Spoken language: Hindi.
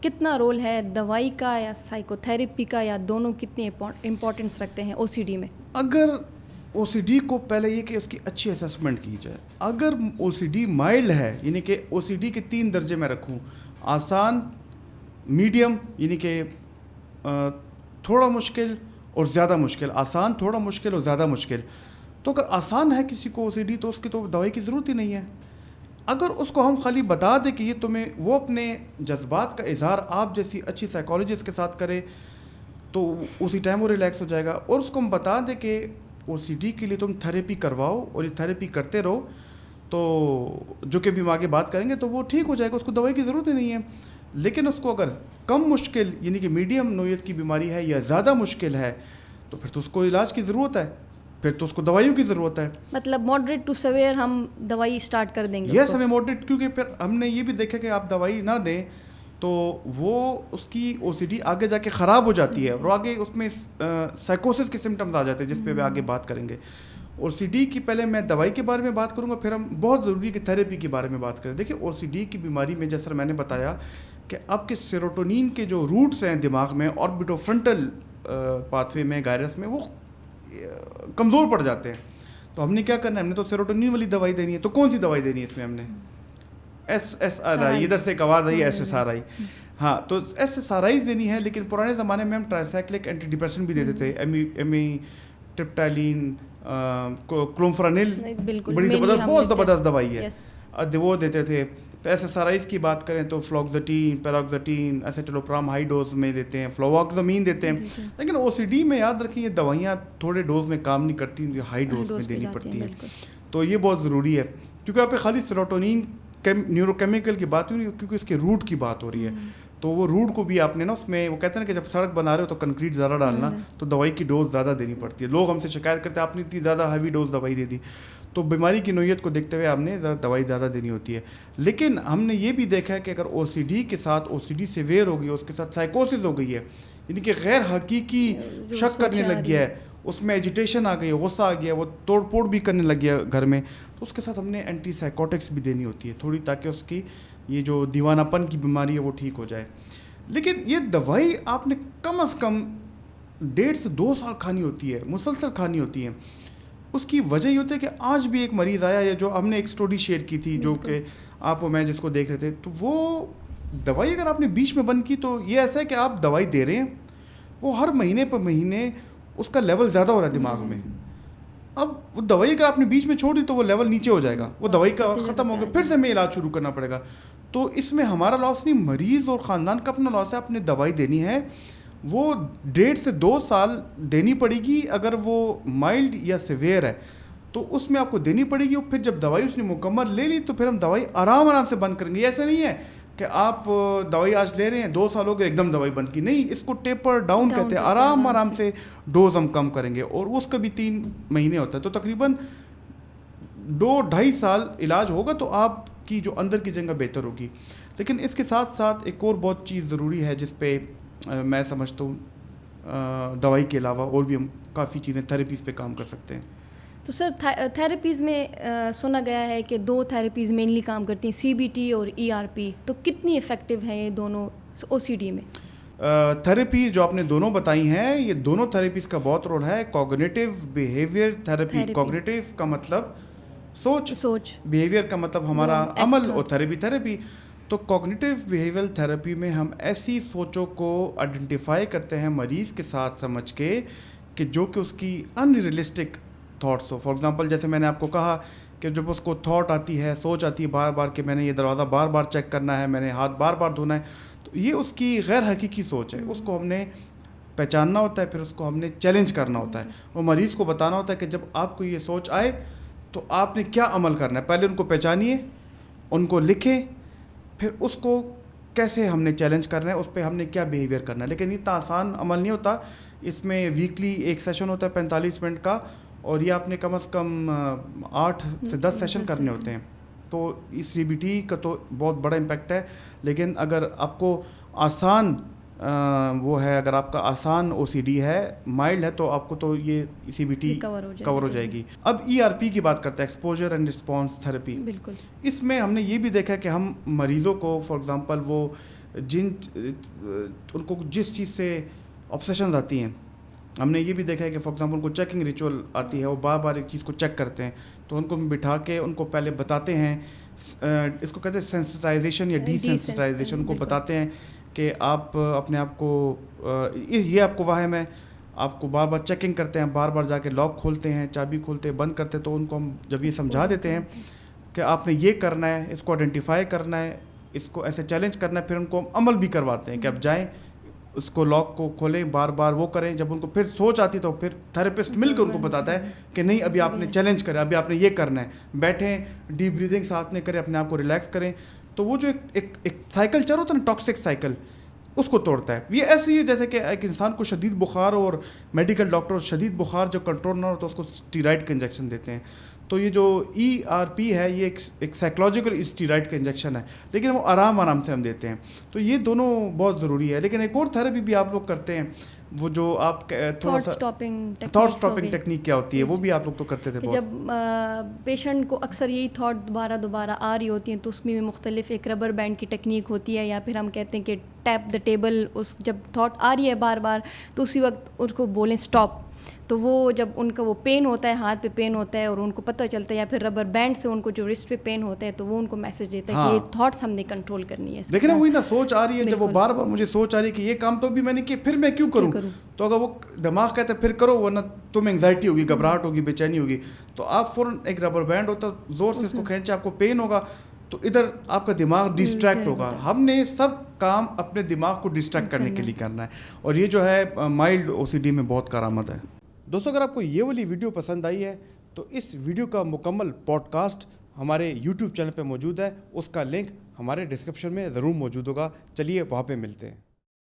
कितना रोल है दवाई का या साइकोथेरेपी का, या दोनों कितनी इम्पोर्टेंस रखते हैं ओसीडी में? अगर ओसीडी को पहले ये कि उसकी अच्छी असेसमेंट की जाए। अगर ओसीडी माइल्ड है, यानी कि ओसीडी के 3 दर्जे में रखूं, आसान, मीडियम यानी कि थोड़ा मुश्किल और ज़्यादा मुश्किल, आसान, थोड़ा मुश्किल और ज़्यादा मुश्किल। तो अगर आसान है किसी को ओसीडी तो उसकी तो दवाई की ज़रूरत ही नहीं है। अगर उसको हम खाली बता दें कि ये तुम्हें, वो अपने जज्बात का इजहार आप जैसी अच्छी साइकोलॉजिस्ट के साथ करे तो उसी टाइम वो रिलैक्स हो जाएगा। और उसको हम बता दें कि ओसीडी के लिए तुम थेरेपी करवाओ और ये थेरेपी करते रहो, तो जो कि भी हम आगे बात करेंगे, तो वो ठीक हो जाएगा, उसको दवाई की ज़रूरत ही नहीं है। लेकिन उसको अगर कम मुश्किल यानी कि मीडियम नोयत की बीमारी है या ज़्यादा मुश्किल है तो फिर तो उसको इलाज की ज़रूरत है, फिर तो उसको दवाइयों की ज़रूरत है। मतलब मॉडरेट टू सेवियर हम दवाई स्टार्ट कर देंगे? यस, हमें मॉडरेट, क्योंकि फिर हमने ये भी देखा कि आप दवाई ना दें तो वो उसकी ओसीडी आगे जाके ख़राब हो जाती है और आगे उसमें साइकोसिस के सिम्टम्स आ जाते हैं, जिस पे वे आगे बात करेंगे। ओसीडी की पहले मैं दवाई के बारे में बात करूंगा, फिर हम बहुत ज़रूरी है कि थेरेपी के बारे में बात करें। देखिए, ओसीडी की बीमारी में जैसा मैंने बताया कि आपके सेरोटोनिन के जो रूट्स हैं दिमाग में, ऑर्बिटोफ्रंटल पाथवे में, गायरस में, वो कमज़ोर पड़ जाते हैं। तो हमने क्या करना है, हमने तो सेरोटोनिन वाली दवाई देनी है। तो कौन सी दवाई देनी है इसमें? हमने SSRI, इधर से एक आवाज़ आई SSRI, हाँ, तो SSRI देनी है। लेकिन पुराने ज़माने में हम ट्राइसाइक्लिक एंटी डिप्रेशन भी देते थे, एमिट्रिप्टाइलिन, क्लोम्फेनिल, बड़ी ज़बरदस्त, बहुत ज़बरदस्त दवाई है, वो देते थे। तो SSRIs की बात करें तो फ्लोक्सेटिन, पैरोक्सेटिन, एसिटिलोप्राम हाई डोज में देते हैं, फ्लोवोक्सामिन देते हैं। लेकिन OCD में याद रखिए, ये दवाइयाँ थोड़े डोज में काम नहीं करती, जो हाई डोज में देनी पड़ती है। तो ये बहुत ज़रूरी है, क्योंकि आप खाली सेरोटोनिन न्यूरोकेमिकल की बात नहीं, क्योंकि उसके रूट की बात हो रही है। तो वो रूट को भी आपने ना, उसमें वो कहते हैं कि जब सड़क बना रहे हो तो कंक्रीट ज़्यादा डालना, तो दवाई की डोज ज़्यादा देनी पड़ती है। लोग हमसे शिकायत करते हैं आपने इतनी ज़्यादा हैवी डोज दवाई दे दी। तो बीमारी की नोयत को देखते हुए आपने दवाई ज़्यादा देनी होती है। लेकिन हमने ये भी देखा है कि अगर OCD के साथ OCD सीवियर हो गई, उसके साथ साइकोसिस हो गई है, यानी कि गैर हकीकी शक करने लग गया है, उसमें एजिटेशन आ गई है, गुस्सा आ गया, वो तोड़ फोड़ भी करने लग गया घर में, तो उसके साथ हमने एंटी साइकोटिक्स भी देनी होती है थोड़ी, ताकि उसकी ये जो दीवानापन की बीमारी है वो ठीक हो जाए। लेकिन ये दवाई आपने कम से कम 1.5 से 2 साल खानी होती है, मुसलसल खानी होती है। उसकी वजह ये होती है कि आज भी एक मरीज़ आया है, जो हमने एक स्टोरी शेयर की थी, जो कि आप और मैं जिसको देख रहे थे, तो वो दवाई अगर आपने बीच में बंद की तो ये ऐसा है कि आप दवाई दे रहे हैं, वो हर महीने पर महीने उसका लेवल ज़्यादा हो रहा है दिमाग में। अब वो दवाई अगर आपने बीच में छोड़ दी तो वो लेवल नीचे हो जाएगा, वो दवाई का ख़त्म हो गया, फिर से हमें इलाज शुरू करना पड़ेगा। तो इसमें हमारा लॉस नहीं, मरीज़ और ख़ानदान का अपना लॉस है। आपने दवाई देनी है, वो 1.5 से 2 साल देनी पड़ेगी। अगर वो माइल्ड या सीवियर है तो उसमें आपको देनी पड़ेगी, और फिर जब दवाई उसने मुकम्मल ले ली तो फिर हम दवाई आराम से बंद करेंगे। ऐसा नहीं है कि आप दवाई आज ले रहे हैं, 2 साल हो गए एकदम दवाई बंद की, नहीं, इसको टेपर डाउन कहते हैं। आराम से डोज हम कम करेंगे, और उसका भी 3 महीने होता है, तो तकरीबन 2-2.5 साल इलाज होगा तो आपकी जो अंदर की जगह बेहतर होगी। लेकिन इसके साथ साथ एक और बहुत चीज़ ज़रूरी है जिस पे मैं समझता हूँ दवाई के अलावा और भी हम काफ़ी चीज़ें थेरेपीज़ पे काम कर सकते हैं। तो सर, थेरेपीज़ में सुना गया है कि 2 थेरेपीज़ मेनली काम करती हैं, CBT और ERP। तो कितनी इफ़ेक्टिव हैं ये दोनों OCD में? थेरेपी जो आपने दोनों बताई हैं, ये दोनों थेरेपीज़ का बहुत रोल है। कॉग्निटिव बिहेवियर थेरेपी, कॉग्निटिव का मतलब सोच, बिहेवियर का मतलब हमारा अमल, और थेरेपी। तो कॉग्निटिव बिहेवियर थेरेपी में हम ऐसी सोचों को आइडेंटिफाई करते हैं मरीज़ के साथ समझ के, कि जो कि उसकी अनरियलिस्टिक थॉट्स हो। फॉर एग्जांपल, जैसे मैंने आपको कहा कि जब उसको थॉट आती है, सोच आती है बार बार कि मैंने ये दरवाज़ा बार बार चेक करना है, मैंने हाथ बार बार धोना है, तो ये उसकी गैर हकीकी सोच है। उसको हमने पहचानना होता है, फिर उसको हमने चैलेंज करना होता है, और मरीज़ को बताना होता है कि जब आपको ये सोच आए तो आपने क्या अमल करना है। पहले उनको पहचानिए, उनको लिखें, फिर उसको कैसे हमने चैलेंज करना है, उस पर हमने क्या बिहेवियर करना है। लेकिन इतना आसान अमल नहीं होता, इसमें वीकली एक सेशन होता है 45 मिनट का, और ये आपने कम से कम 8 से 10 सेशन करने होते हैं। तो इस CBT का तो बहुत बड़ा इम्पैक्ट है। लेकिन अगर आपको आसान वो है, अगर आपका आसान OCD है, माइल्ड है, तो आपको तो ये CBT कवर हो जाएगी। अब ERP की बात करते हैं, एक्सपोजर एंड रिस्पॉन्स थेरेपी। बिल्कुल। इसमें हमने ये भी देखा कि हम मरीज़ों को, फॉर एग्जांपल, वो उनको जिस चीज़ से ऑब्सेशन आती हैं, हमने ये भी देखा है कि फॉर एग्जांपल उनको चेकिंग रिचुअल आती है, वो बार बार एक चीज़ को चेक करते हैं, तो उनको बिठा के उनको पहले बताते हैं, इसको कहते हैं सेंसिटाइजेशन या डिसेंसिटाइजेशन, उनको बताते हैं कि आप अपने आप को ये आपको वाहम है, आपको बार बार चेकिंग करते हैं, बार बार जाके लॉक खोलते हैं, चाबी खोलते हैं, बंद करते हैं, तो उनको हम जब ये समझा देते हैं कि आपने ये करना है, इसको आइडेंटिफाई करना है, इसको ऐसे चैलेंज करना है, फिर उनको हम अमल भी करवाते हैं कि आप जाएं, उसको लॉक को खोलें, बार बार वो करें। जब उनको फिर सोच आती तो फिर थेरेपिस्ट मिलकर उनको बताता है कि नहीं अभी आपने चैलेंज करें, अभी आपने ये करना है, बैठें, डीप ब्रीदिंग साथ में करें, अपने आप को रिलैक्स करें। तो वो जो एक साइकिल चल होता है ना, टॉक्सिक साइकिल, उसको तोड़ता है। ये ऐसे ही जैसे कि एक इंसान को शदीद बुखार और मेडिकल डॉक्टर शदीद बुखार जो कंट्रोल ना हो तो उसको स्टीरॉइड का इंजेक्शन देते हैं। तो ये जो ERP है ये एक साइकोलॉजिकल स्टीरॉइड का इंजेक्शन है, लेकिन वो आराम से हम देते हैं। तो ये दोनों बहुत ज़रूरी है। लेकिन एक और थेरेपी भी आप लोग करते हैं, वो जो आप थोड़ा सा थॉट स्टॉपिंग टेक्निक क्या होती है, वो भी आप लोग तो करते थे बहुत। जब पेशेंट को अक्सर यही थॉट दोबारा आ रही होती हैं तो उसमें भी मुख्तलिफ एक रबर बैंड की टेक्निक होती है, या फिर हम कहते हैं कि टैप द टेबल। उस जब थॉट आ रही है बार बार तो उसी वक्त उसको बोलें स्टॉप। तो वो जब उनका वो पेन होता है, हाथ पे पेन होता है और उनको पता चलता है, या फिर रबर बैंड से उनको जो रिस्ट पे पेन होता है तो वो उनको मैसेज देता है कि ये थॉट्स हमने कंट्रोल करनी है। देखिए ना, वही ना सोच आ रही है, जब वो बार बार मुझे सोच आ रही है कि ये काम तो अभी मैंने किया, फिर मैं क्यों करूँ? तो अगर वो दिमाग कहता है फिर करो, वरना तुम्हें एंग्जाइटी होगी, घबराहट होगी, बेचैनी होगी, तो आप फ़ौरन एक रबर बैंड होता ज़ोर से इसको खींचे, आपको पेन होगा तो इधर आपका दिमाग डिस्ट्रैक्ट होगा। हमने सब काम अपने दिमाग को डिस्ट्रैक्ट करने के लिए करना है, और ये जो है माइल्ड OCD में बहुत कारआमद है। दोस्तों, अगर आपको ये वाली वीडियो पसंद आई है तो इस वीडियो का मुकम्मल पॉडकास्ट हमारे YouTube चैनल पे मौजूद है, उसका लिंक हमारे डिस्क्रिप्शन में ज़रूर मौजूद होगा। चलिए वहाँ पे मिलते हैं।